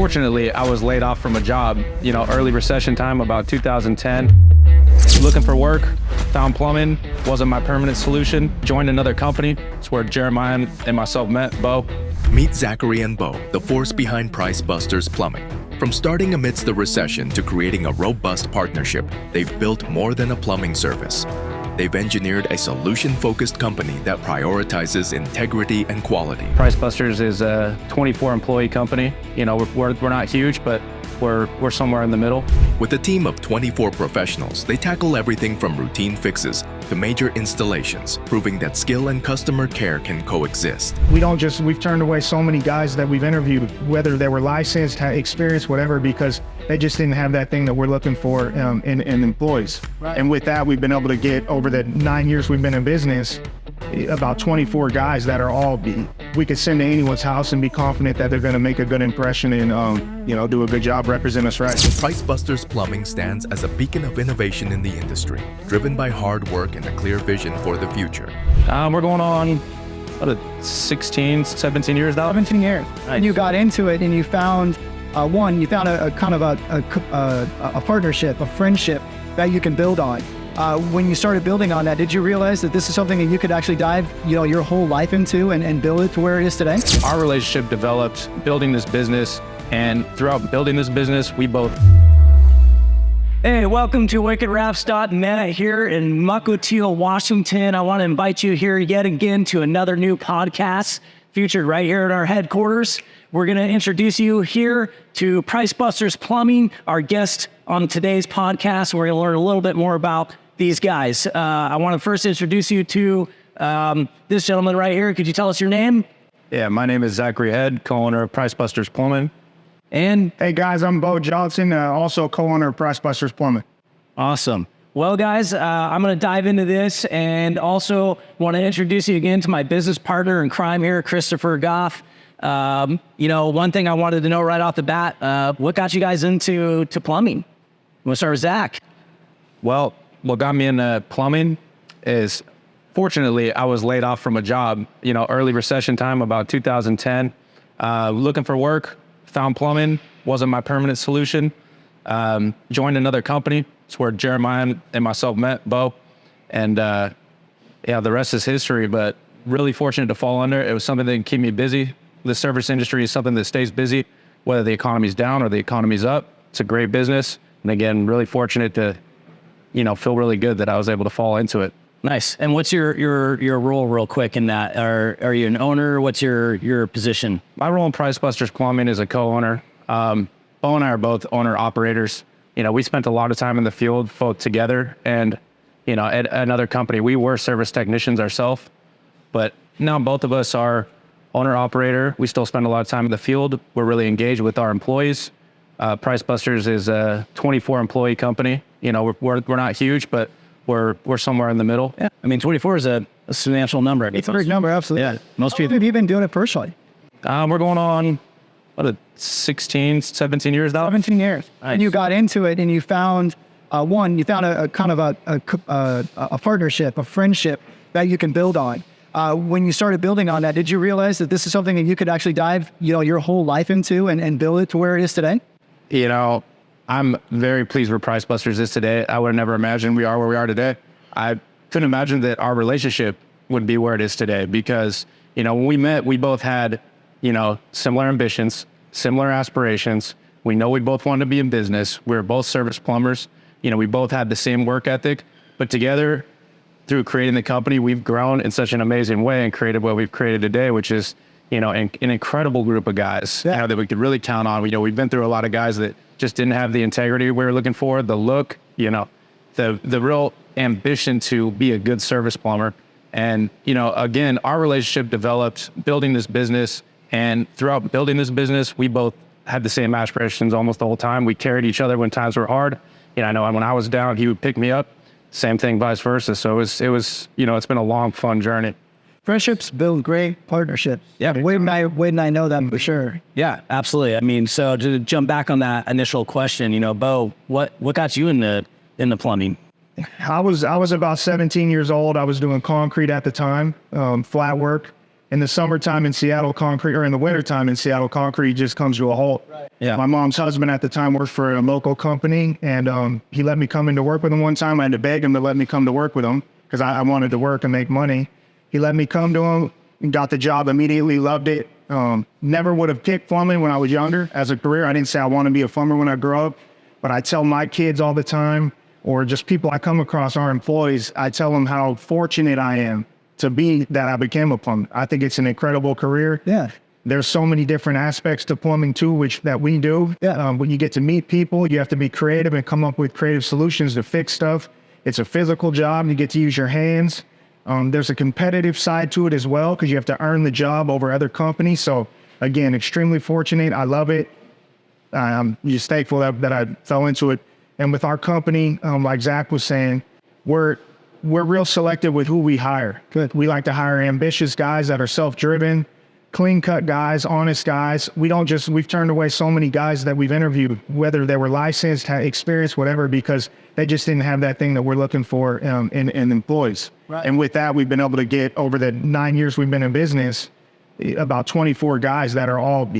Fortunately, I was laid off from a job, early recession time, about 2010. Looking for work, found plumbing, wasn't my permanent solution. Joined another company. It's where Jeremiah and myself met, Bo. Meet Zachary and Bo, the force behind Busters Plumbing. From starting amidst the recession to creating a robust partnership, they've built more than a plumbing service. They've engineered a solution-focused company that prioritizes integrity and quality. Busters is a 24-employee company. We're not huge, but we're somewhere in the middle. With a team of 24 professionals, they tackle everything from routine fixes to major installations, proving that skill and customer care can coexist. We've turned away so many guys that we've interviewed, whether they were licensed, had experience, whatever, because they just didn't have that thing that we're looking for in employees. Right. And with that, we've been able to get, over the 9 years we've been in business, about 24 guys that are all we could send to anyone's house and be confident that they're going to make a good impression and do a good job, represent us right. Busters Plumbing stands as a beacon of innovation in the industry, driven by hard work and a clear vision for the future. We're going on 16, 17 years now. 17 years. Nice. And you got into it and you found a kind of a partnership, a friendship that you can build on. When you started building on that, did you realize that this is something that you could actually dive, your whole life into and build it to where it is today? Our relationship developed building this business, and throughout building this business, we both... Hey, welcome to WickedRaps.net here in Mukilteo, Washington. I want to invite you here yet again to another new podcast featured right here at our headquarters. We're going to introduce you here to Busters Plumbing, our guest on today's podcast. We're going to learn a little bit more about these guys. I want to first introduce you to this gentleman right here. Could you tell us your name? Yeah, my name is Zachary Head, co-owner of Busters Plumbing. And hey guys, I'm Bo Johnson, also co-owner of Busters Plumbing. Awesome. Well, guys, I'm going to dive into this and also want to introduce you again to my business partner in crime here, Christopher Goff. One thing I wanted to know right off the bat, what got you guys into plumbing? We'll start with Zach. Well, what got me into plumbing is, fortunately, I was laid off from a job, early recession time, about 2010. Looking for work, found plumbing, wasn't my permanent solution. Joined another company. It's where Jeremiah and myself met, Bo. And the rest is history, but really fortunate to fall under. It was something that can keep me busy. The service industry is something that stays busy, whether the economy's down or the economy's up. It's a great business. And again, really fortunate to, feel really good that I was able to fall into it. Nice. And what's your role real quick in that? Are you an owner? What's your position? My role in Busters Plumbing is a co-owner. Bo and I are both owner-operators. We spent a lot of time in the field, both together and, at another company. We were service technicians ourselves, but now both of us are owner-operator. We still spend a lot of time in the field. We're really engaged with our employees. Busters is a 24-employee company. We're not huge, but we're somewhere in the middle. Yeah, 24 is a substantial number. It's a big number, absolutely. Yeah, most people. How long have you been doing it personally? We're going on 16, 17 years now. 17 years. Nice. And you got into it and you found a kind of a partnership, a friendship that you can build on. When you started building on that, did you realize that this is something that you could actually dive, your whole life into and build it to where it is today? I'm very pleased where Busters is today. I would have never imagined we are where we are today. I couldn't imagine that our relationship would be where it is today because, when we met, we both had, similar ambitions, similar aspirations. We know we both wanted to be in business. We were both service plumbers. We both had the same work ethic, but together, through creating the company, we've grown in such an amazing way and created what we've created today, which is, an incredible group of guys that we could really count on. We've been through a lot of guys that just didn't have the integrity we were looking for, the look, the real ambition to be a good service plumber. And, again, our relationship developed building this business, and throughout building this business, we both had the same aspirations almost the whole time. We carried each other when times were hard. I know when I was down, he would pick me up. Same thing, vice versa. So it was, it's been a long, fun journey. Friendships build great partnerships. Yeah. Wade and I know that for sure. Yeah, absolutely. So to jump back on that initial question, Bo, what got you into plumbing? I was about 17 years old. I was doing concrete at the time, flat work. in the summertime in Seattle, concrete, or in the wintertime in Seattle, concrete just comes to a halt. Yeah. My mom's husband at the time worked for a local company, and he let me come in to work with him one time. I had to beg him to let me come to work with him because I wanted to work and make money. He let me come to him, got the job immediately, loved it. Never would have picked plumbing when I was younger as a career. I didn't say I want to be a plumber when I grow up, but I tell my kids all the time, or just people I come across, our employees, I tell them how fortunate I am to be that I became a plumber. I think it's an incredible career. Yeah. There's so many different aspects to plumbing too, that we do. Yeah. When you get to meet people, you have to be creative and come up with creative solutions to fix stuff. It's a physical job. You get to use your hands. There's a competitive side to it as well, because you have to earn the job over other companies. So again, extremely fortunate. I love it. I'm just thankful that I fell into it. And with our company, like Zach was saying, we're real selective with who we hire. Good. We like to hire ambitious guys that are self-driven, clean-cut guys, honest guys. We've turned away so many guys that we've interviewed, whether they were licensed, had experience, whatever, because they just didn't have that thing that we're looking for in employees. Right. And with that, we've been able to get, over the 9 years we've been in business, about 24 guys that are all,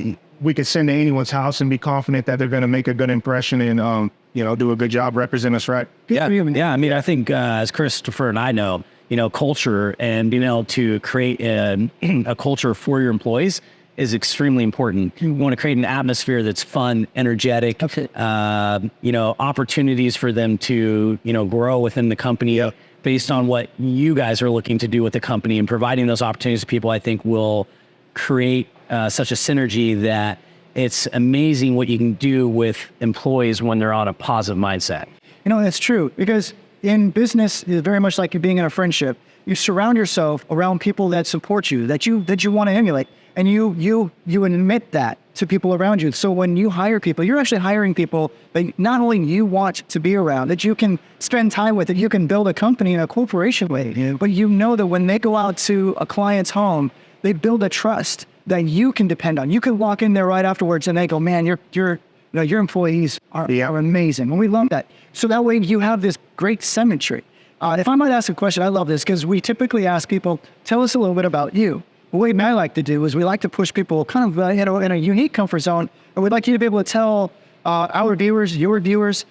we could send to anyone's house and be confident that they're going to make a good impression and, do a good job, represent us right. Yeah. I mean, I think as Christopher and I know, culture and being able to create a culture for your employees is extremely important. You want to create an atmosphere that's fun, energetic, opportunities for them to, grow within the company based on what you guys are looking to do with the company, and providing those opportunities to people, I think will create such a synergy that it's amazing what you can do with employees when they're on a positive mindset. That's true, because in business, it's very much like you're being in a friendship. You surround yourself around people that support you, that you want to emulate, and you admit that to people around you. So when you hire people, you're actually hiring people that not only you want to be around, that you can spend time with, that you can build a company and a corporation with, but you know that when they go out to a client's home, they build a trust that you can depend on. You can walk in there right afterwards and they go, man, your employees are amazing. And we love that. So that way you have this great symmetry. If I might ask a question, I love this because we typically ask people, tell us a little bit about you. The way I like to do is we like to push people kind of in a unique comfort zone. And we'd like you to be able to tell our viewers, your viewers,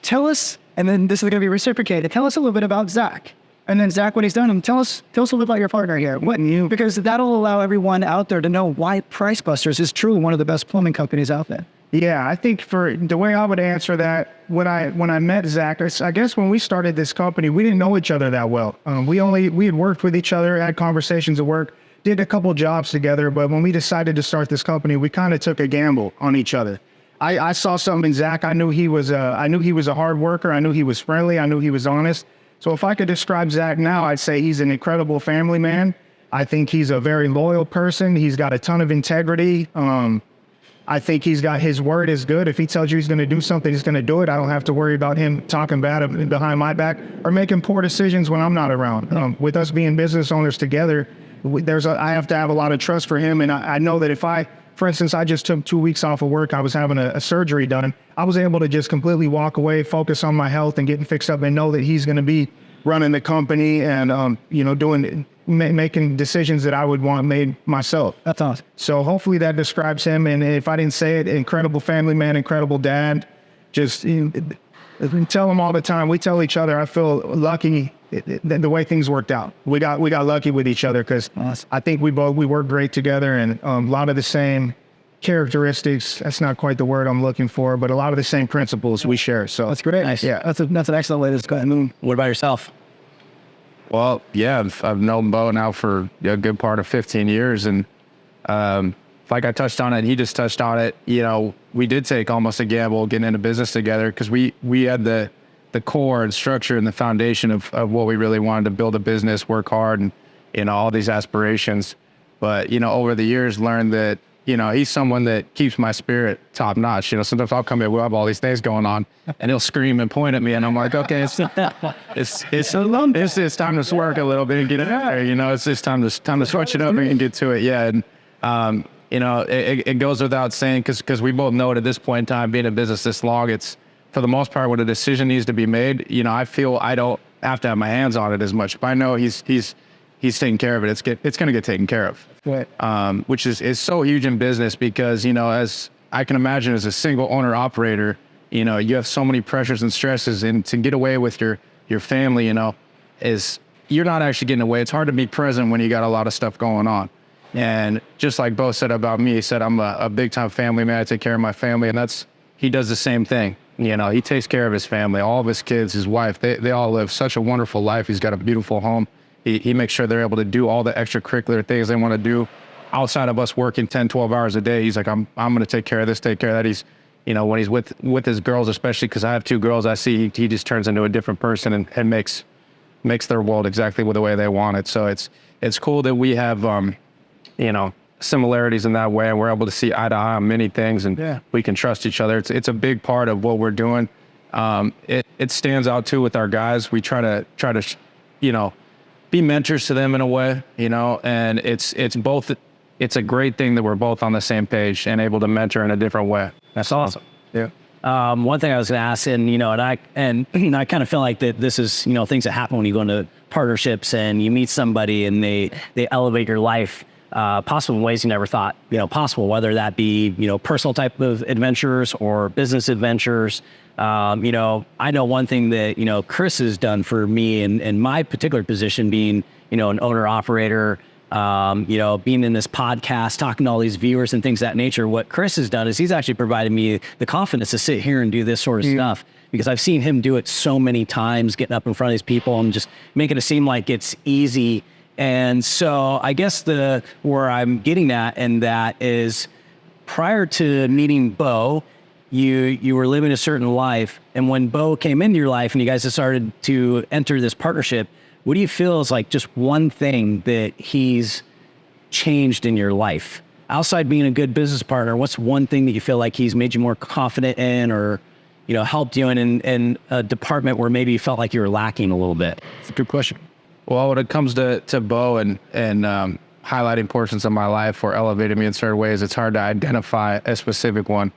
tell us, and then this is going to be reciprocated, tell us a little bit about Zach. And then Zach, when he's done, tell us a little bit about your partner here. Because that'll allow everyone out there to know why Price Busters is truly one of the best plumbing companies out there. Yeah, I think for the way I would answer that, when I met Zach, I guess when we started this company, we didn't know each other that well. We had worked with each other, had conversations at work, did a couple jobs together. But when we decided to start this company, we kind of took a gamble on each other. I saw something in Zach. I knew he was a hard worker. I knew he was friendly. I knew he was honest. So if I could describe Zach now, I'd say he's an incredible family man. I think he's a very loyal person. He's got a ton of integrity. I think his word is good. If he tells you he's going to do something, he's going to do it. I don't have to worry about him talking bad behind my back or making poor decisions when I'm not around. With us being business owners together, I have to have a lot of trust for him. And I know that for instance, I just took 2 weeks off of work. I was having a surgery done. I was able to just completely walk away, focus on my health and getting fixed up, and know that he's going to be running the company and, making decisions that I would want made myself. That's awesome. So hopefully that describes him. And if I didn't say it, incredible family man, incredible dad. Just we tell him all the time. We tell each other, I feel lucky the way things worked out. We got lucky with each other because awesome. I think we work great together, and a lot of the same characteristics. That's not quite the word I'm looking for, but a lot of the same principles we share. So that's great. Nice. Yeah, that's an excellent way to go ahead and move. What about yourself? Well, yeah, I've known Bo now for a good part of 15 years. And like I touched on it, he just touched on it. We did take almost a gamble getting into business together because we had the core and structure and the foundation of what we really wanted to build a business, work hard, and all these aspirations. But, over the years, learned that, he's someone that keeps my spirit top notch. Sometimes I'll come in, we'll have all these things going on, and he'll scream and point at me, and I'm like, okay, it's time to work a little bit and get in there. It's just time to switch it up and get to it. Yeah. And, it goes without saying, because we both know it at this point in time, being in business this long, it's for the most part when a decision needs to be made, I feel I don't have to have my hands on it as much. If I know he's he's taking care of it, it's going to get taken care of. Right. Which is so huge in business because, as I can imagine as a single owner operator, you have so many pressures and stresses, and to get away with your family, is you're not actually getting away. It's hard to be present when you got a lot of stuff going on. And just like Bo said about me, he said, I'm a big time family man. I take care of my family, and he does the same thing. He takes care of his family, all of his kids, his wife, they all live such a wonderful life. He's got a beautiful home. He makes sure they're able to do all the extracurricular things they want to do outside of us working 10, 12 hours a day. He's like, I'm going to take care of this, take care of that. He's, when he's with his girls, especially because I have 2 girls, I see he just turns into a different person and makes their world exactly the way they want it. So it's cool that we have, similarities in that way, and we're able to see eye to eye on many things, and we can trust each other. It's a big part of what we're doing. It stands out too with our guys. We try to be mentors to them in a way, and it's both. It's a great thing that we're both on the same page and able to mentor in a different way. That's awesome. Yeah. One thing I was going to ask, and I kind of feel like that this is things that happen when you go into partnerships and you meet somebody and they elevate your life, possible in ways you never thought possible, whether that be personal type of adventures or business adventures. I know one thing that Chris has done for me in my particular position, being an owner operator. Being in this podcast, talking to all these viewers and things of that nature, what Chris has done is he's actually provided me the confidence to sit here and do this sort of stuff, because I've seen him do it so many times, getting up in front of these people and just making it seem like it's easy. And so I guess where I'm getting at, and that is, prior to meeting Bo, you were living a certain life. And when Bo came into your life and you guys have started to enter this partnership, what do you feel is like just one thing that he's changed in your life? Outside being a good business partner, what's one thing that you feel like he's made you more confident in, or, helped you in a department where maybe you felt like you were lacking a little bit? It's a good question. Well, when it comes to Bo and highlighting portions of my life or elevating me in certain ways, it's hard to identify a specific one,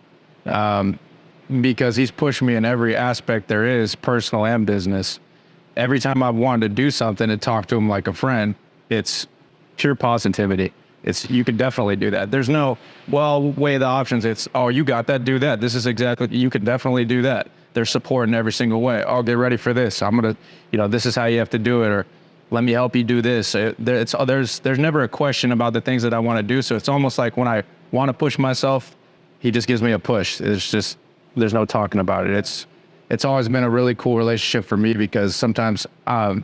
because he's pushed me in every aspect there is, personal and business. Every time I've wanted to do something and talk to him like a friend, it's pure positivity. You could definitely do that. There's no, weigh the options. It's, you got that, do that. This is exactly, you could definitely do that. There's support in every single way. Get ready for this. I'm going to, this is how you have to do it, or let me help you do this. There's never a question about the things that I want to do. So it's almost like when I want to push myself, he just gives me a push. There's no talking about it. It's always been a really cool relationship for me, because sometimes, I'll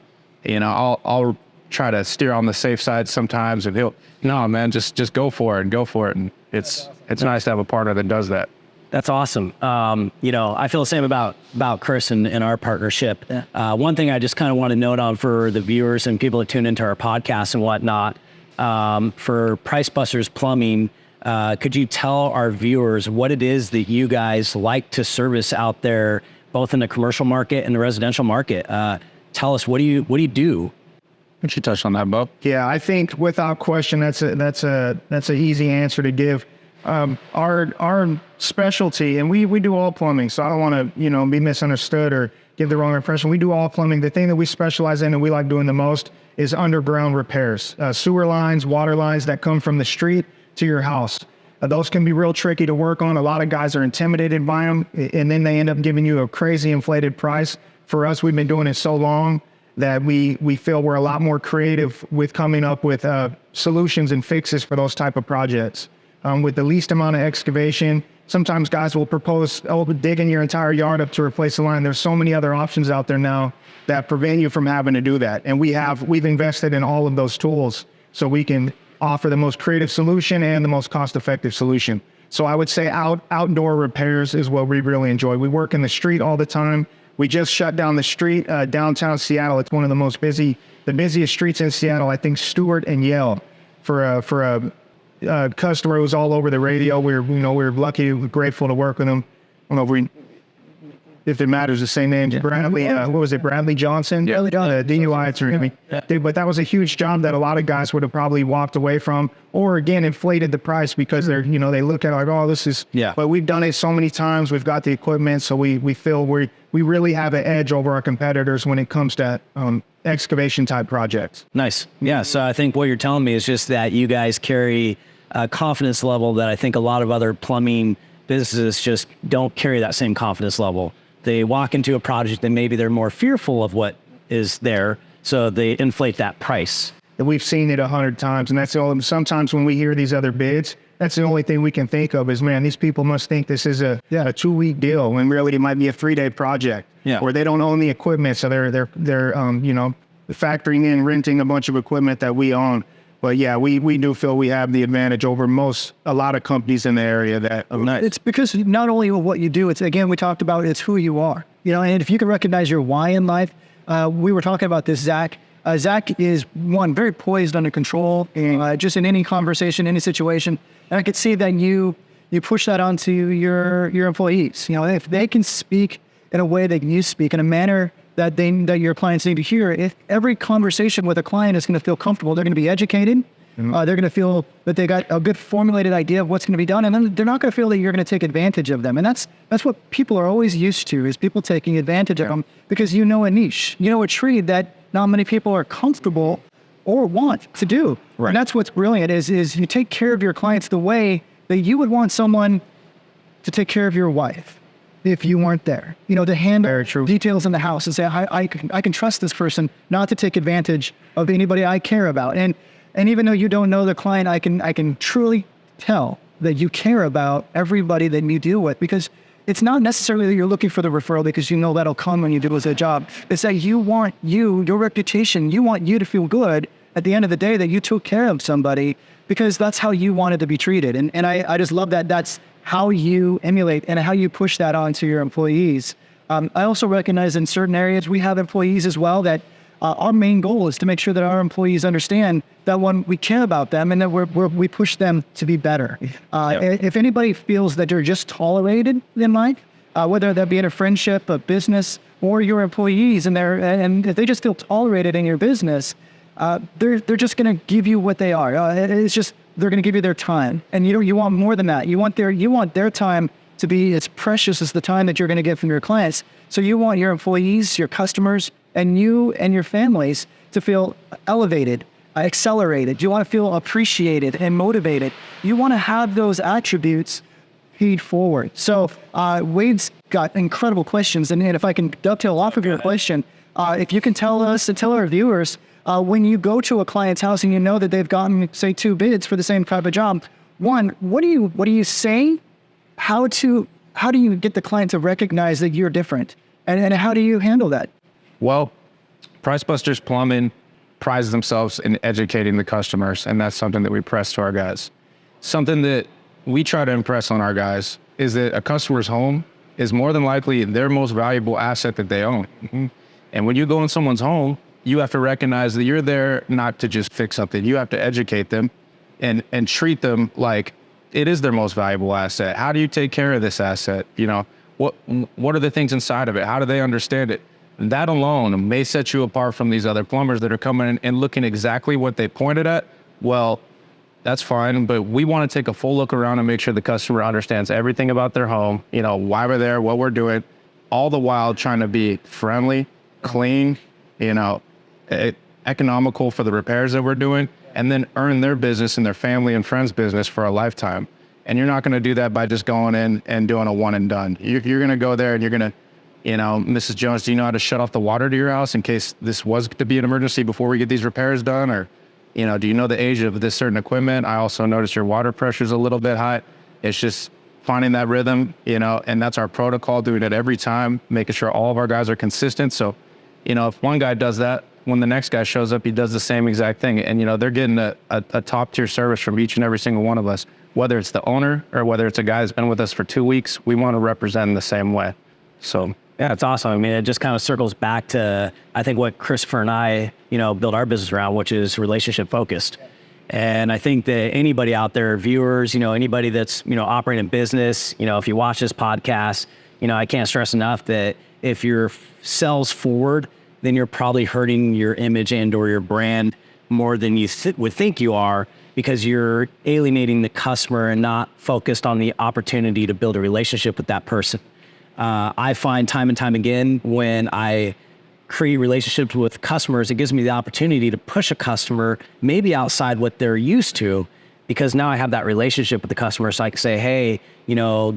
try to steer on the safe side sometimes, and he'll, no, man, just go for it. And it's nice to have a partner that does that. That's awesome. I feel the same about Chris and our partnership. One thing I just kind of want to note on for the viewers and people that tune into our podcast and whatnot, for Price Busters Plumbing, could you tell our viewers what it is that you guys like to service out there, both in the commercial market and the residential market? Tell us, what do you do? Why don't you touch on that, Bo? Yeah, I think without question, that's an easy answer to give. Our specialty, and we do all plumbing, so I don't want to be misunderstood or give the wrong impression. We do all plumbing. The thing that we specialize in and we like doing the most is underground repairs, sewer lines, water lines that come from the street to your house. Those can be real tricky to work on. A lot of guys are intimidated by them, and then they end up giving you a crazy inflated price. For us, we've been doing it so long that we feel we're a lot more creative with coming up with solutions and fixes for those type of projects. With the least amount of excavation, sometimes guys will propose digging your entire yard up to replace the line. There's so many other options out there now that prevent you from having to do that. And we've invested in all of those tools so we can offer the most creative solution and the most cost-effective solution. So I would say outdoor repairs is what we really enjoy. We work in the street all the time. We just shut down the street, downtown Seattle. It's one of the busiest streets in Seattle. I think Stewart and Yale for a customer who's all over the radio. We're lucky, we're grateful to work with them. I don't know if if it matters, the same name. Bradley, what was it? Bradley Johnson? Yeah. DUI attorney. But that was a huge job that a lot of guys would have probably walked away from, or again, inflated the price because they're, they look at it like, oh, this is, but we've done it so many times. We've got the equipment. So we feel we really have an edge over our competitors when it comes to excavation type projects. Nice. Yeah. So I think what you're telling me is just that you guys carry a confidence level that I think a lot of other plumbing businesses just don't carry that same confidence level. They walk into a project and maybe they're more fearful of what is there, so they inflate that price. And we've seen it 100 times, and that's all. Sometimes when we hear these other bids, that's the only thing we can think of is, man, these people must think this is a 2-week deal when really it might be a 3-day project. Or they don't own the equipment, so they're factoring in renting a bunch of equipment that we own. But yeah, we do feel we have the advantage over a lot of companies in the area that. It's because not only what you do, it's, again, we talked about, it's who you are, and if you can recognize your why in life. We were talking about this, Zach. Zach is very poised, under control, just in any conversation, any situation. And I could see that you push that onto your employees. If they can speak in a way that you speak, in a manner that your clients need to hear, if every conversation with a client is going to feel comfortable, they're going to be educated. They're going to feel that they got a good formulated idea of what's going to be done, and then they're not going to feel that you're going to take advantage of them. And that's what people are always used to, is people taking advantage of them, because a niche, a trade that not many people are comfortable or want to do. Right. And that's what's brilliant is you take care of your clients the way that you would want someone to take care of your wife if you weren't there. To handle details in the house and say, I can trust this person not to take advantage of anybody I care about. And even though you don't know the client, I can truly tell that you care about everybody that you deal with, because it's not necessarily that you're looking for the referral because that'll come when you do as a job. It's that you want your reputation, you want you to feel good at the end of the day that you took care of somebody, because that's how you wanted to be treated. And I just love that that's how you emulate and how you push that on to your employees. I also recognize in certain areas we have employees as well that our main goal is to make sure that our employees understand that we care about them and that we push them to be better. If anybody feels that they're just tolerated in life, whether that be in a friendship, a business, or your employees, and if they just feel tolerated in your business, they're just going to give you what they are. It's just they're going to give you their time, and you want more than that. You want their time to be as precious as the time that you're going to get from your clients. So you want your employees, your customers, and you and your families to feel elevated, accelerated. You want to feel appreciated and motivated. You want to have those attributes feed forward. So Wade's got incredible questions, and if I can dovetail off of your question, if you can tell us and tell our viewers, when you go to a client's house and you know that they've gotten, say, 2 bids for the same type of job, one, what do you say? How do you get the client to recognize that you're different, and how do you handle that? Well, Price Busters Plumbing prides themselves in educating the customers, and that's something that we press to our guys. Something that we try to impress on our guys is that a customer's home is more than likely their most valuable asset that they own. And when you go in someone's home, you have to recognize that you're there not to just fix something. You have to educate them and treat them like it is their most valuable asset. How do you take care of this asset? What are the things inside of it? How do they understand it? That alone may set you apart from these other plumbers that are coming in and looking exactly what they pointed at. Well, that's fine, but we want to take a full look around and make sure the customer understands everything about their home, why we're there, what we're doing, all the while trying to be friendly, clean, economical for the repairs that we're doing, and then earn their business and their family and friends' business for a lifetime. And you're not going to do that by just going in and doing a one and done. You're going to go there and you're going to, Mrs. Jones, do you know how to shut off the water to your house in case this was to be an emergency before we get these repairs done? Or, do you know the age of this certain equipment? I also noticed your water pressure is a little bit high. It's just finding that rhythm, and that's our protocol, doing it every time, making sure all of our guys are consistent. So, if one guy does that, when the next guy shows up, he does the same exact thing. And, they're getting a top tier service from each and every single one of us, whether it's the owner or whether it's a guy that's been with us for 2 weeks. We want to represent in the same way. So, yeah, it's awesome. I mean, it just kind of circles back to, I think, what Christopher and I, build our business around, which is relationship focused. And I think that anybody out there, viewers, anybody that's, operating a business, if you watch this podcast, I can't stress enough that if you're sales forward, then you're probably hurting your image and or your brand more than you would think you are, because you're alienating the customer and not focused on the opportunity to build a relationship with that person. I find time and time again, when I create relationships with customers, it gives me the opportunity to push a customer maybe outside what they're used to, because now I have that relationship with the customer. So I can say, hey,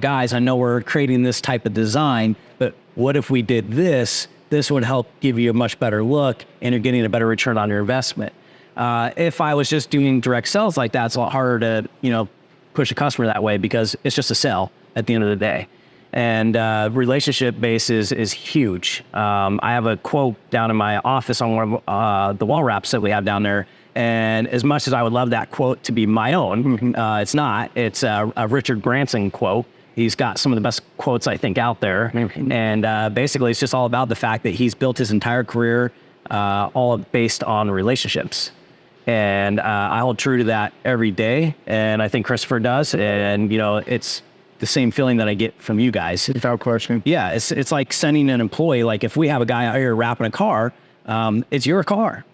guys, I know we're creating this type of design, but what if we did this? This would help give you a much better look, and you're getting a better return on your investment. If I was just doing direct sales like that, it's a lot harder to, push a customer that way, because it's just a sell at the end of the day. And relationship base is huge. I have a quote down in my office on one of the wall wraps that we have down there. And as much as I would love that quote to be my own, it's not. It's a Richard Branson quote. He's got some of the best quotes, I think, out there. And basically, it's just all about the fact that he's built his entire career all based on relationships. And I hold true to that every day. And I think Christopher does. And, it's the same feeling that I get from you guys. Without question. Yeah, it's like sending an employee. Like, if we have a guy out here wrapping a car, it's your car,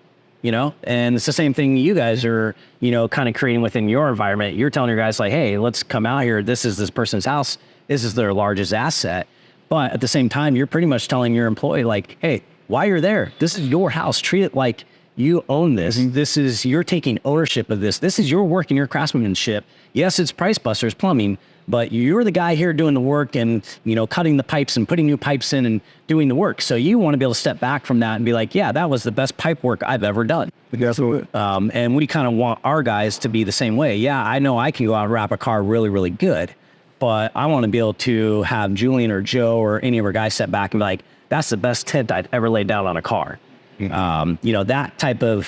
and it's the same thing you guys are, kind of creating within your environment. You're telling your guys like, hey, let's come out here. This is this person's house. This is their largest asset. But at the same time, you're pretty much telling your employee like, hey, while you're there, this is your house. Treat it like you own this. You're taking ownership of this. This is your work and your craftsmanship. Yes, it's Price Busters Plumbing, but you're the guy here doing the work and, cutting the pipes and putting new pipes in and doing the work. So you want to be able to step back from that and be like, yeah, that was the best pipe work I've ever done. And we kind of want our guys to be the same way. Yeah, I know I can go out and wrap a car really, really good, but I want to be able to have Julian or Joe or any of our guys step back and be like, that's the best tint I'd ever laid down on a car. That type of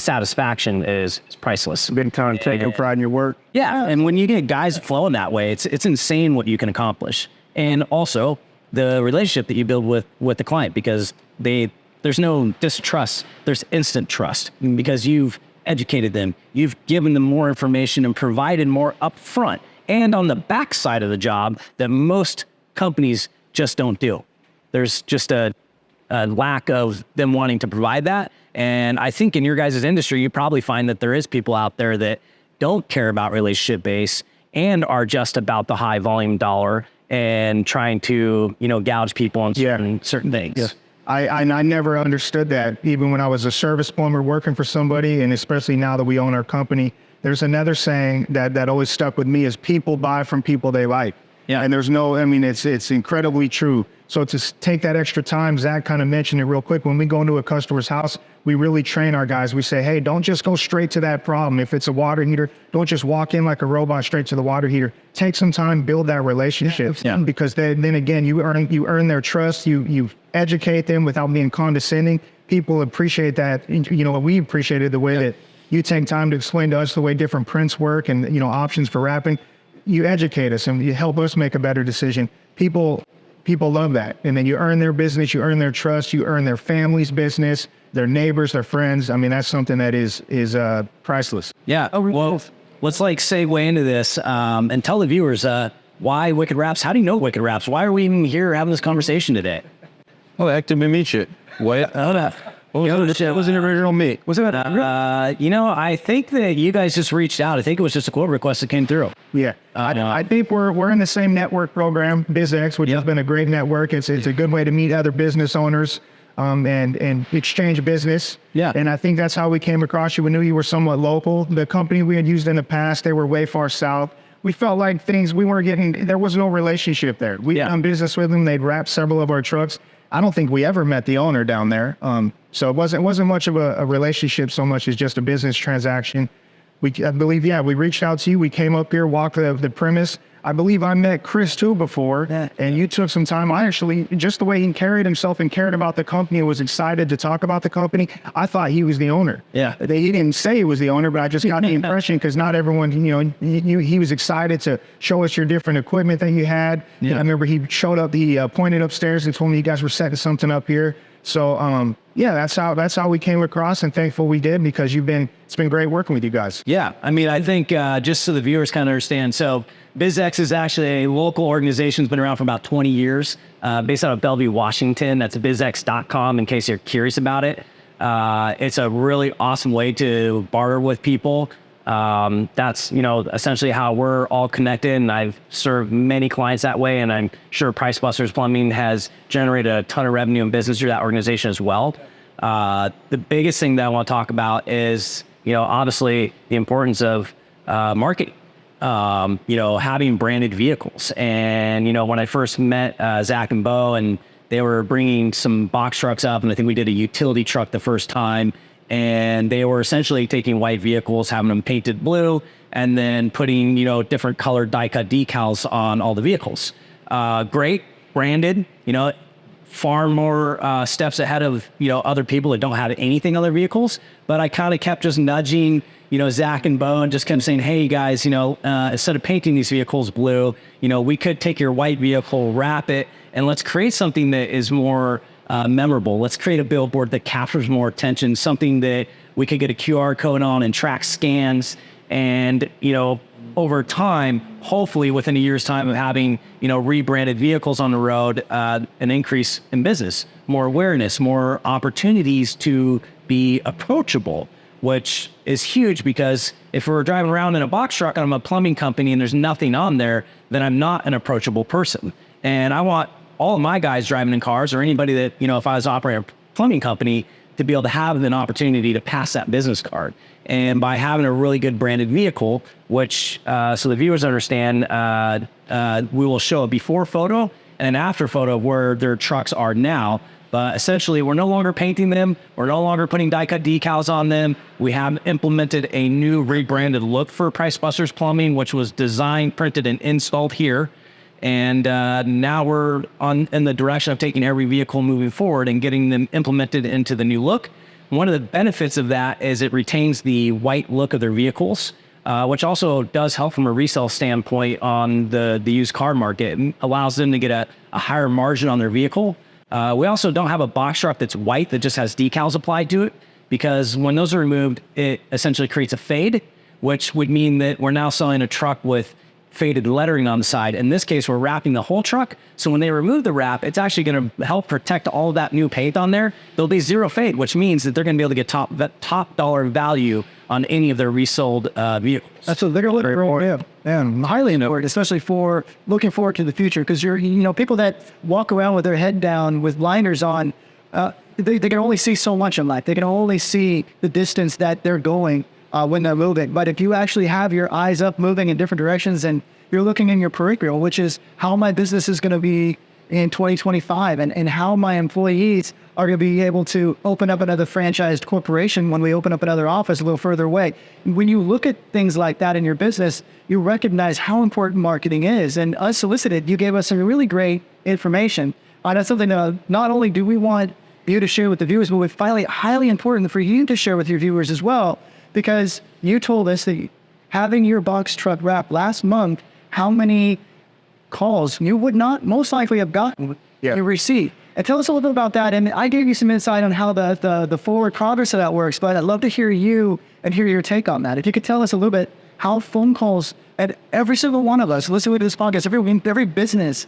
satisfaction is priceless. Been kind of taking pride in your work. Yeah, and when you get guys flowing that way, it's insane what you can accomplish. And also the relationship that you build with the client, because there's no distrust, there's instant trust, because you've educated them, you've given them more information and provided more upfront and on the back side of the job that most companies just don't do. There's just a lack of them wanting to provide that. And I think in your guys' industry, you probably find that there is people out there that don't care about relationship base and are just about the high volume dollar and trying to, gouge people on certain things. Yeah. I never understood that, even when I was a service plumber working for somebody, and especially now that we own our company. There's another saying that always stuck with me is people buy from people they like. Yeah. And it's incredibly true. So to take that extra time, Zach kind of mentioned it real quick. When we go into a customer's house, we really train our guys. We say, hey, don't just go straight to that problem. If it's a water heater, don't just walk in like a robot straight to the water heater. Take some time, build that relationship. Yeah. Because then again, you earn their trust. You educate them without being condescending. People appreciate that. We appreciated the way that you take time to explain to us the way different prints work and options for wrapping. You educate us and you help us make a better decision. People love that. And then you earn their business, you earn their trust, you earn their family's business, their neighbors, their friends. That's something that is priceless. Yeah. Well, let's segue into this and tell the viewers why Wicked Wraps. How do you know Wicked Wraps? Why are we even here having this conversation today? Oh, active to meet you. What? It was an original meet. Was it? I think that you guys just reached out. I think it was just a quote request that came through. Yeah. I think we're in the same network program, BizX, which has been a great network. It's a good way to meet other business owners and exchange business. Yeah. And I think that's how we came across you. We knew you were somewhat local. The company we had used in the past, they were way far south. We felt like we weren't getting, there was no relationship there. We'd done business with them. They'd wrapped several of our trucks. I don't think we ever met the owner down there. So it wasn't much of a relationship so much as just a business transaction. I believe, we reached out to you. We came up here, walked the premise. I believe I met Chris too before, and you took some time. I actually, just the way he carried himself and cared about the company and was excited to talk about the company, I thought he was the owner. Yeah. He didn't say he was the owner, but I just got the impression because not everyone, he was excited to show us your different equipment that you had. Yeah. I remember he showed up, he pointed upstairs and told me you guys were setting something up here. So, that's how we came across, and thankful we did, because it's been great working with you guys. Yeah. I think just so the viewers kind of understand. So BizX is actually a local organization that's been around for about 20 years, based out of Bellevue, Washington. That's bizx.com in case you're curious about it. It's a really awesome way to barter with people. That's, essentially how we're all connected, and I've served many clients that way, and I'm sure Price Busters Plumbing has generated a ton of revenue and business through that organization as well. The biggest thing that I want to talk about is, honestly, the importance of marketing. Having branded vehicles. And, when I first met Zach and Bo, and they were bringing some box trucks up, and I think we did a utility truck the first time, and they were essentially taking white vehicles, having them painted blue, and then putting, different colored die-cut decals on all the vehicles. Great, branded, far more steps ahead of, other people that don't have anything on their vehicles. But I kind of kept just nudging, Zach and Bo, and just kept saying, hey, you guys, instead of painting these vehicles blue, we could take your white vehicle, wrap it, and let's create something that is more memorable. Let's create a billboard that captures more attention, something that we could get a QR code on and track scans. And, over time, hopefully within a year's time of having, rebranded vehicles on the road, an increase in business, more awareness, more opportunities to be approachable, which is huge, because if we're driving around in a box truck and I'm a plumbing company and there's nothing on there, then I'm not an approachable person. And I want all of my guys driving in cars, or anybody that, if I was operating a plumbing company, to be able to have an opportunity to pass that business card. And by having a really good branded vehicle, which, so the viewers understand, we will show a before photo and an after photo of where their trucks are now. But essentially, we're no longer painting them. We're no longer putting die-cut decals on them. We have implemented a new rebranded look for Price Busters Plumbing, which was designed, printed, and installed here. And now we're in the direction of taking every vehicle moving forward and getting them implemented into the new look. One of the benefits of that is it retains the white look of their vehicles, which also does help from a resale standpoint on the used car market. It allows them to get a higher margin on their vehicle. We also don't have a box truck that's white that just has decals applied to it, because when those are removed, it essentially creates a fade, which would mean that we're now selling a truck with faded lettering on the side. In this case, we're wrapping the whole truck. So when they remove the wrap, it's actually going to help protect all of that new paint on there. There'll be zero fade, which means that they're going to be able to get top dollar value on any of their resold vehicles. That's what they're looking for. Yeah, highly important, especially for looking forward to the future. Because people that walk around with their head down with blinders on, they can only see so much in life. They can only see the distance that they're going when they're moving. But if you actually have your eyes up, moving in different directions, and you're looking in your peripheral, which is how my business is going to be in 2025, and how my employees are going to be able to open up another franchised corporation when we open up another office a little further away. When you look at things like that in your business, you recognize how important marketing is. And unsolicited, you gave us some really great information. That's something that not only do we want you to share with the viewers, but we find it highly important for you to share with your viewers as well, because you told us that having your box truck wrapped last month, how many calls you would not most likely have gotten you received. And tell us a little bit about that. And I gave you some insight on how the forward progress of that works, but I'd love to hear you and hear your take on that. If you could tell us a little bit how phone calls, at every single one of us listening to this podcast, every business,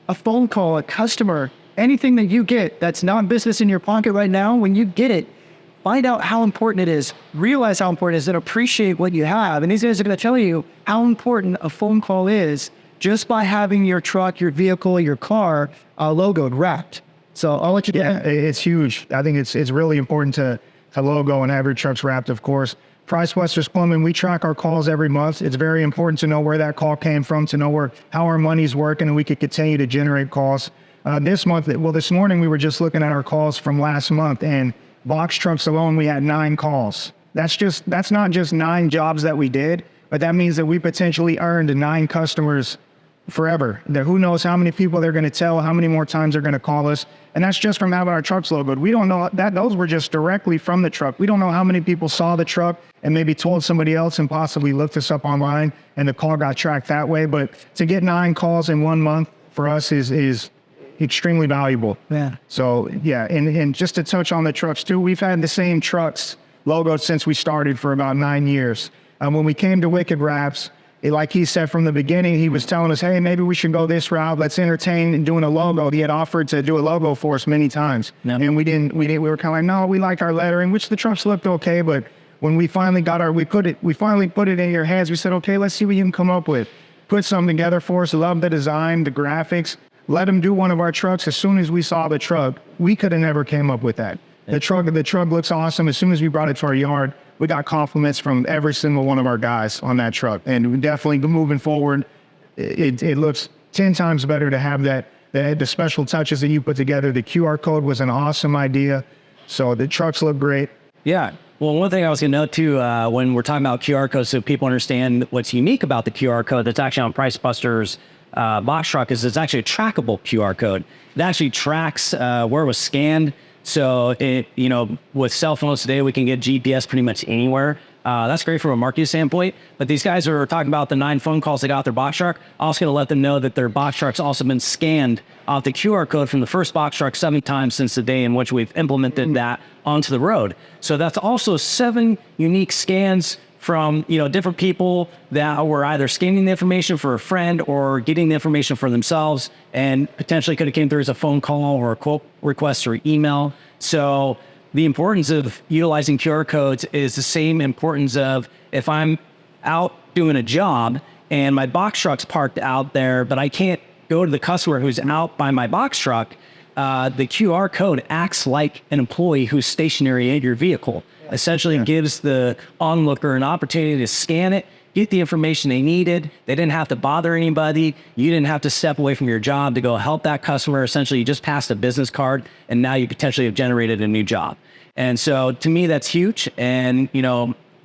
a phone call, a customer, anything that you get that's not business in your pocket right now, when you get it, find out how important it is, realize how important it is, and appreciate what you have. And these guys are going to tell you how important a phone call is just by having your truck, your vehicle, your car logoed, wrapped. So I'll let you. Yeah, it's huge. I think it's really important to logo and have your trucks wrapped, of course. Price Busters Plumbing, we track our calls every month. It's very important to know where that call came from, to know how our money's working, and we could continue to generate calls. This morning we were just looking at our calls from last month, and box trucks alone, we had 9 calls. That's not just 9 jobs that we did, but that means that we potentially earned 9 customers forever. Who knows how many people they're going to tell, how many more times they're going to call us. And that's just from having our trucks logoed. We don't know that those were just directly from the truck. We don't know how many people saw the truck and maybe told somebody else and possibly looked us up online and the call got tracked that way. But to get 9 calls in 1 month for us is extremely valuable. Yeah. So yeah, and just to touch on the trucks too, we've had the same trucks logoed since we started for about 9 years. When we came to Wicked Wraps, like he said from the beginning, he was telling us, hey, maybe we should go this route. Let's entertain in doing a logo. He had offered to do a logo for us many times. Yep. And we were kind of like, no, we liked our lettering, which the trucks looked okay. But when we finally we finally put it in your hands. We said, okay, let's see what you can come up with. Put something together for us. Love the design, the graphics. Let him do one of our trucks. As soon as we saw the truck, we could have never came up with that. The truck looks awesome. As soon as we brought it to our yard, we got compliments from every single one of our guys on that truck. And definitely moving forward, it looks 10 times better to have the special touches that you put together. The QR code was an awesome idea. So the trucks look great. Yeah. Well, one thing I was going to note too, when we're talking about QR codes, so people understand what's unique about the QR code that's actually on Price Busters box truck is it's actually a trackable QR code. It actually tracks where it was scanned. So it, with cell phones today, we can get GPS pretty much anywhere. That's great from a marketing standpoint. But these guys are talking about the 9 phone calls they got off their box truck. Also going to let them know that their box truck's also been scanned off the QR code from the first box truck 7 times since the day in which we've implemented that onto the road. So that's also 7 unique scans from different people that were either scanning the information for a friend or getting the information for themselves, and potentially could have came through as a phone call or a quote request or email. So the importance of utilizing QR codes is the same importance of if I'm out doing a job and my box truck's parked out there, but I can't go to the customer who's out by my box truck. The QR code acts like an employee who's stationary in your vehicle. Essentially, it gives the onlooker an opportunity to scan it, get the information they needed. They didn't have to bother anybody. You didn't have to step away from your job to go help that customer. Essentially, you just passed a business card, and now you potentially have generated a new job. And so, to me, that's huge. And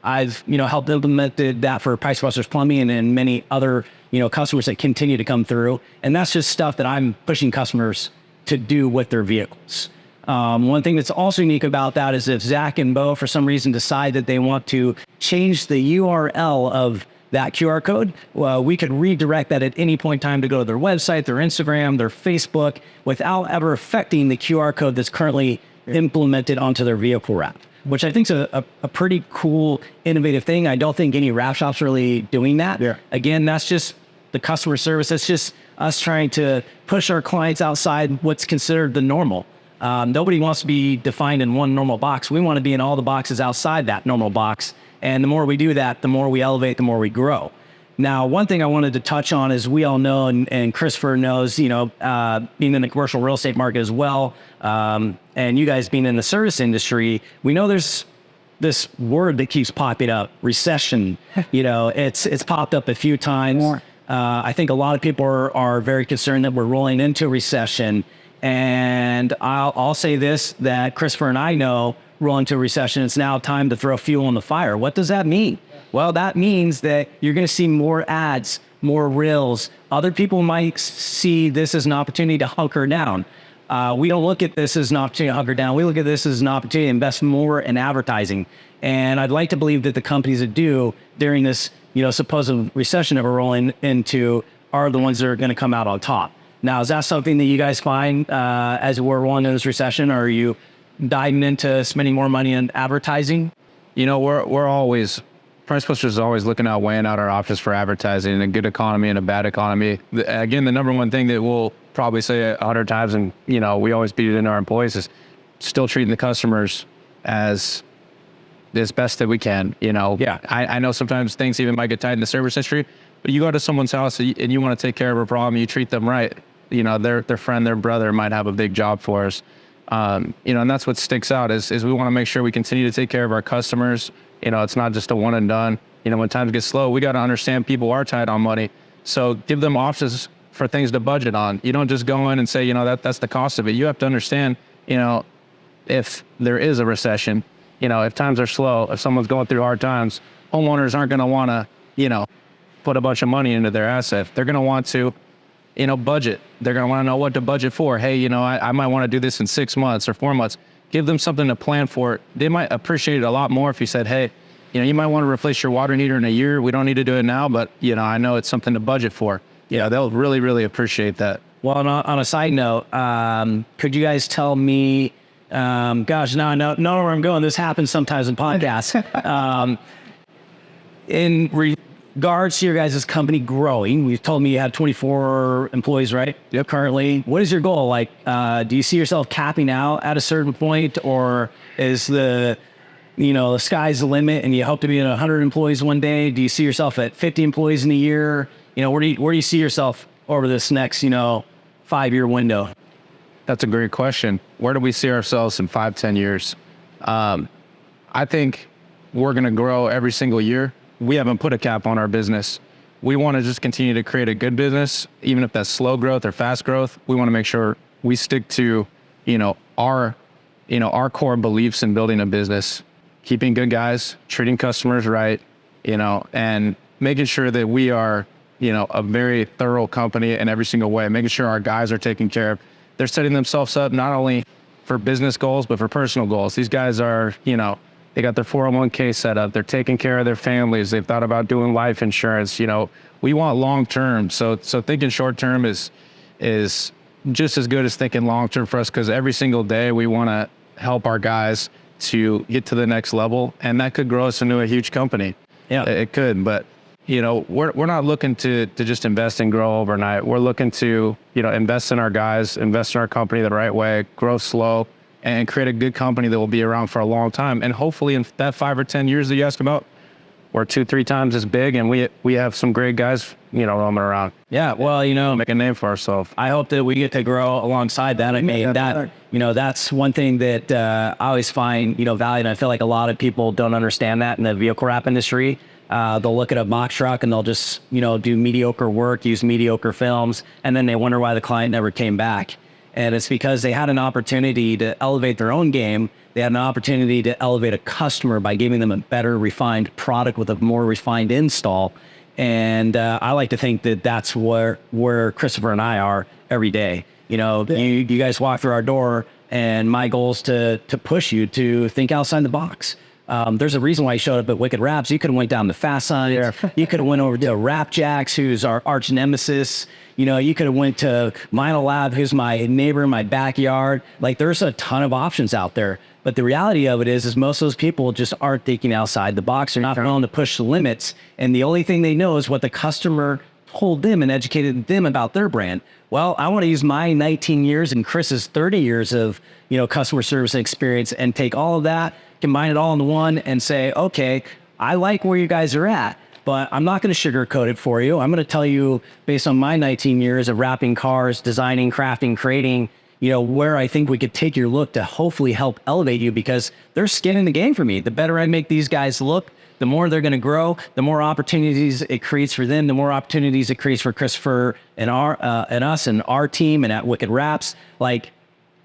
I've helped implemented that for Price Busters Plumbing and many other customers that continue to come through. And that's just stuff that I'm pushing customers to do with their vehicles. One thing that's also unique about that is if Zach and Bo, for some reason, decide that they want to change the URL of that QR code, well, we could redirect that at any point in time to go to their website, their Instagram, their Facebook, without ever affecting the QR code that's currently implemented onto their vehicle wrap, which I think is a pretty cool, innovative thing. I don't think any wrap shop's really doing that. Yeah. Again, that's just the customer service. That's just us trying to push our clients outside what's considered the normal. Nobody wants to be defined in one normal box. We want to be in all the boxes outside that normal box. And the more we do that, the more we elevate, the more we grow. Now, one thing I wanted to touch on is we all know, and Christopher knows, being in the commercial real estate market as well, and you guys being in the service industry, we know there's this word that keeps popping up, recession. It's popped up a few times. I think a lot of people are very concerned that we're rolling into a recession. And I'll say this, that Christopher and I know rolling to a recession, it's now time to throw fuel on the fire. What does that mean? Well, that means that you're going to see more ads, more reels. Other people might see this as an opportunity to hunker down. We don't look at this as an opportunity to hunker down. We look at this as an opportunity to invest more in advertising. And I'd like to believe that the companies that do during this, supposed recession that we're rolling into are the ones that are going to come out on top. Now, is that something that you guys find as we're rolling into this recession? Or are you diving into spending more money on advertising? We're always, Price Busters is always looking out, weighing out our options for advertising in a good economy and a bad economy. Again, the number one thing that we'll probably say 100 times, and we always beat it into our employees, is still treating the customers as best that we can. Yeah. I know sometimes things even might get tight in the service industry, but you go to someone's house and you want to take care of a problem, you treat them right. Their friend, their brother might have a big job for us. And that's what sticks out is we want to make sure we continue to take care of our customers. It's not just a one and done. When times get slow, we got to understand people are tight on money. So give them options for things to budget on. You don't just go in and say, that's the cost of it. You have to understand, if there is a recession, if times are slow, if someone's going through hard times, homeowners aren't going to want to, put a bunch of money into their asset. They're going to want to, budget. They're going to want to know what to budget for. Hey, I might want to do this in 6 months or 4 months. Give them something to plan for. They might appreciate it a lot more if you said, hey, you might want to replace your water heater in a year. We don't need to do it now, but, I know it's something to budget for. Yeah, they'll really, really appreciate that. Well, on a side note, could you guys tell me, gosh, now I know where I'm going. This happens sometimes in podcasts. regards to your guys' company growing, you've told me you have 24 employees, right? Yep. Currently, what is your goal? Like, do you see yourself capping out at a certain point, or is the sky's the limit and you hope to be at 100 employees one day? Do you see yourself at 50 employees in a year? Where do you see yourself over this next, 5-year window? That's a great question. Where do we see ourselves in 5-10 years? I think we're going to grow every single year. We haven't put a cap on our business. We want to just continue to create a good business, even if that's slow growth or fast growth. We want to make sure we stick to, our core beliefs in building a business, keeping good guys, treating customers right, and making sure that we are, a very thorough company in every single way, making sure our guys are taken care of. They're setting themselves up not only for business goals, but for personal goals. These guys are, they got their 401k set up. They're taking care of their families. They've thought about doing life insurance. We want long-term. So thinking short-term is just as good as thinking long-term for us, because every single day we want to help our guys to get to the next level, and that could grow us into a huge company. Yeah, it could, but we're not looking to just invest and grow overnight. We're looking to, invest in our guys, invest in our company the right way, grow slow, and create a good company that will be around for a long time. And hopefully in that 5 or 10 years that you asked about, we're 2-3 times as big, and we have some great guys, roaming around. Yeah, well, Make a name for ourselves. I hope that we get to grow alongside that. I mean, that's one thing that I always find, valued. And I feel like a lot of people don't understand that in the vehicle wrap industry. They'll look at a box truck and they'll just, do mediocre work, use mediocre films, and then they wonder why the client never came back. And it's because they had an opportunity to elevate their own game. They had an opportunity to elevate a customer by giving them a better refined product with a more refined install. And I like to think that that's where Christopher and I are every day. You guys walk through our door, and my goal is to push you to think outside the box. There's a reason why you showed up at Wicked Wraps. You could have went down to Fast Signs. Yeah. You could have went over to Rap Jacks, who's our arch nemesis. You could have went to Vinyl Lab, who's my neighbor in my backyard. Like, there's a ton of options out there. But the reality of it is most of those people just aren't thinking outside the box. They're not willing to push the limits. And the only thing they know is what the customer told them and educated them about their brand. Well, I want to use my 19 years and Chris's 30 years of, customer service and experience, and take all of that, combine it all into one, and say, okay, I like where you guys are at, but I'm not going to sugarcoat it for you. I'm going to tell you, based on my 19 years of wrapping cars, designing, crafting, creating, where I think we could take your look to hopefully help elevate you, because there's skin in the game for me. The better I make these guys look, the more they're going to grow, the more opportunities it creates for them, the more opportunities it creates for Christopher and us and our team and at Wicked Wraps. Like,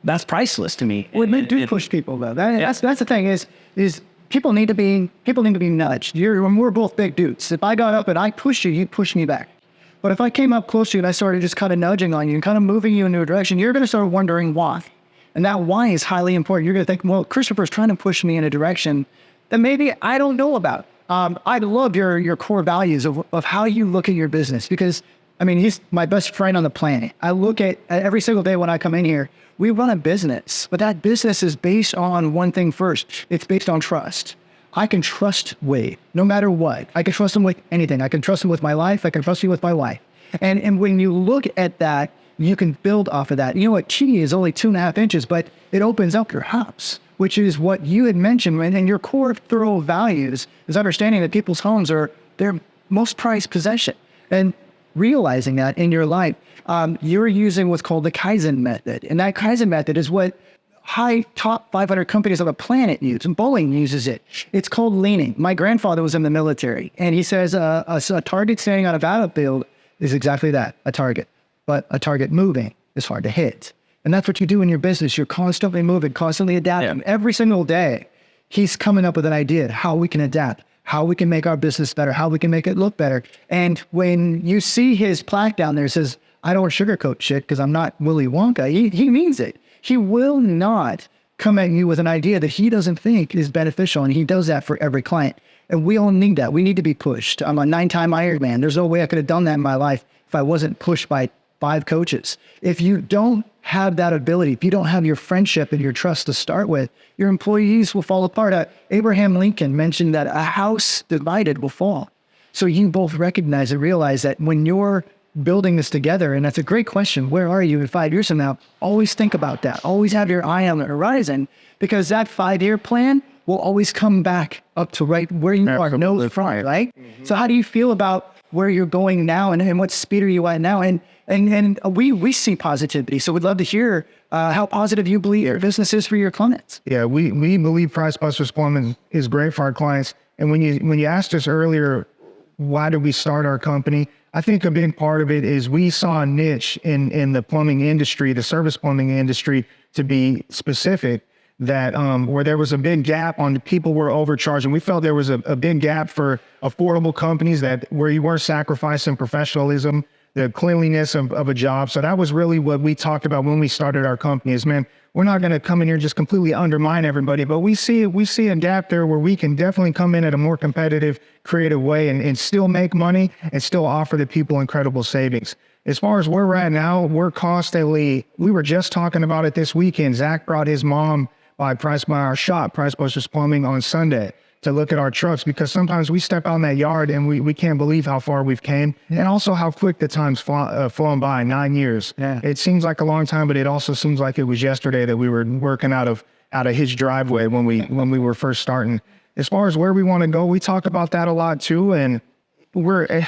that's priceless to me. Well, they do push people though. That's the thing is people need to be nudged. We're both big dudes. If I got up and I pushed you, you'd push me back. But if I came up close to you and I started just kind of nudging on you and kind of moving you into a direction, you're going to start wondering why. And that why is highly important. You're going to think, well, Christopher's trying to push me in a direction that maybe I don't know about. I love your core values of how you look at your business, because, I mean, he's my best friend on the planet. I look at every single day when I come in here, we run a business, but that business is based on one thing first. It's based on trust. I can trust Wade no matter what. I can trust him with anything. I can trust him with my life. I can trust you with my wife. And when you look at that, you can build off of that. A key is only 2.5 inches, but it opens up your house, which is what you had mentioned. And your core thorough values is understanding that people's homes are their most prized possession. And realizing that in your life, you're using what's called the Kaizen method. And that Kaizen method is what top 500 companies on the planet use, and Boeing uses it. It's called leaning. My grandfather was in the military, and he says a target standing on a battlefield is exactly that, a target. But a target moving is hard to hit. And that's what you do in your business. You're constantly moving, constantly adapting. Yeah. Every single day, he's coming up with an idea of how we can adapt, how we can make our business better, how we can make it look better. And when you see his plaque down there, it says, I don't sugarcoat shit because I'm not Willy Wonka. He means it. He will not come at you with an idea that he doesn't think is beneficial, and he does that for every client. And we all need that. We need to be pushed. I'm a 9-time Ironman. There's no way I could have done that in my life if I wasn't pushed by 5 coaches. If you don't have that ability, if you don't have your friendship and your trust to start with, your employees will fall apart. Abraham Lincoln mentioned that a house divided will fall. So you both recognize and realize that when you're building this together, and that's a great question, where are you in 5 years from now? Always think about that. Always have your eye on the horizon, because that 5-year plan will always come back up to right where you are, nose front, right? So how do you feel about where you're going now, and what speed are you at now? And we see positivity. So we'd love to hear how positive you believe your business is for your clients. Yeah, we believe Price Busters Plumbing is great for our clients. And when you asked us earlier, why did we start our company? I think a big part of it is we saw a niche in the plumbing industry, the service plumbing industry, to be specific, that where there was a big gap on people were overcharging. We felt there was a big gap for affordable companies where you weren't sacrificing professionalism, the cleanliness of a job. So that was really what we talked about when we started our company is, man, we're not going to come in here and just completely undermine everybody, but we see a gap there where we can definitely come in at a more competitive, creative way and still make money and still offer the people incredible savings. As far as where we're at now, we were just talking about it this weekend. Zach brought his mom by our shop, Price Busters Plumbing, on Sunday to look at our trucks, because sometimes we step out in that yard and we can't believe how far we've came, and also how quick the time's flown by. 9 years. Yeah. It seems like a long time, but it also seems like it was yesterday that we were working out of his driveway when we were first starting. As far as where we want to go, we talk about that a lot too, and we'd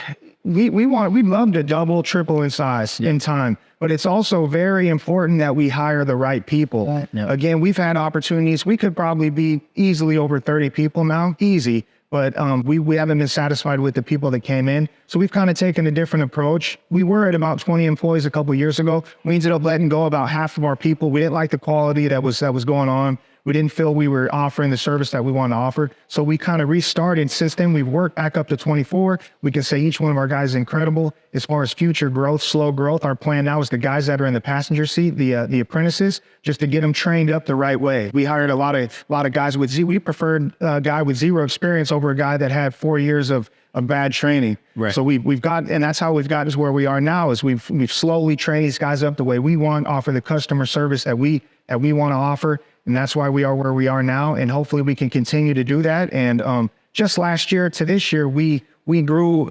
love to double, triple in size in time, but it's also very important that we hire the right people. Right. Yeah. Again, we've had opportunities. We could probably be easily over 30 people now, easy, but we haven't been satisfied with the people that came in. So we've kind of taken a different approach. We were at about 20 employees a couple of years ago. We ended up letting go about half of our people. We didn't like the quality that was going on. We didn't feel we were offering the service that we want to offer. So we kind of restarted. Since then, we've worked back up to 24. We can say each one of our guys is incredible. As far as future growth, slow growth, our plan now is the guys that are in the passenger seat, the apprentices, just to get them trained up the right way. We hired a lot of guys with we preferred a guy with 0 experience over a guy that had 4 years of bad training. Right. So we've got, and that's how we've got to where we are now, is we've slowly trained these guys up the way we want, offer the customer service that we want to offer. And that's why we are where we are now. And hopefully we can continue to do that. And just last year to this year, we grew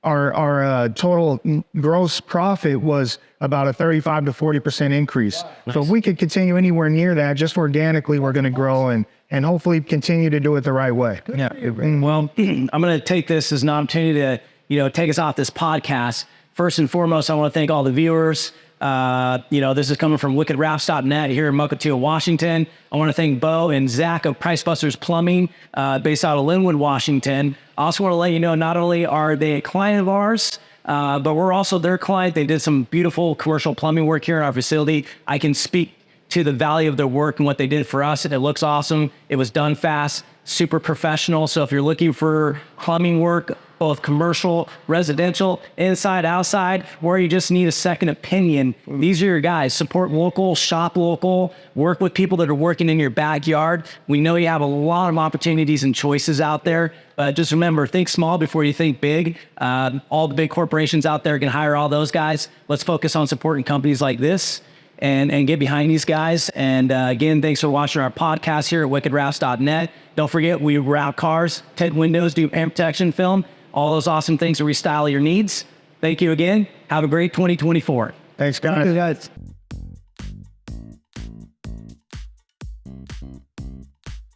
our total gross profit was about a 35 to 40% increase. Nice. So if we could continue anywhere near that, just organically, we're going to grow and hopefully continue to do it the right way. Yeah. Well, I'm going to take this as an opportunity to, take us off this podcast. First and foremost, I want to thank all the viewers. This is coming from wickedrafts.net here in Mukilteo, Washington. I want to thank Bo and Zach of Price Busters Plumbing, based out of Linwood, Washington. I also want to let you know, not only are they a client of ours, but we're also their client. They did some beautiful commercial plumbing work here in our facility. I can speak to the value of their work and what they did for us. It looks awesome. It was done fast, super professional. So if you're looking for plumbing work, both commercial, residential, inside, outside, where you just need a second opinion, these are your guys. Support local, shop local, work with people that are working in your backyard. We know you have a lot of opportunities and choices out there, but just remember, think small before you think big. All the big corporations out there can hire all those guys. Let's focus on supporting companies like this and get behind these guys. And again, thanks for watching our podcast here at wickedrafts.net. Don't forget, we wrap cars, tint windows, do paint protection film, all those awesome things to restyle your needs. Thank you again. Have a great 2024. Thanks, guys. Thank you, guys.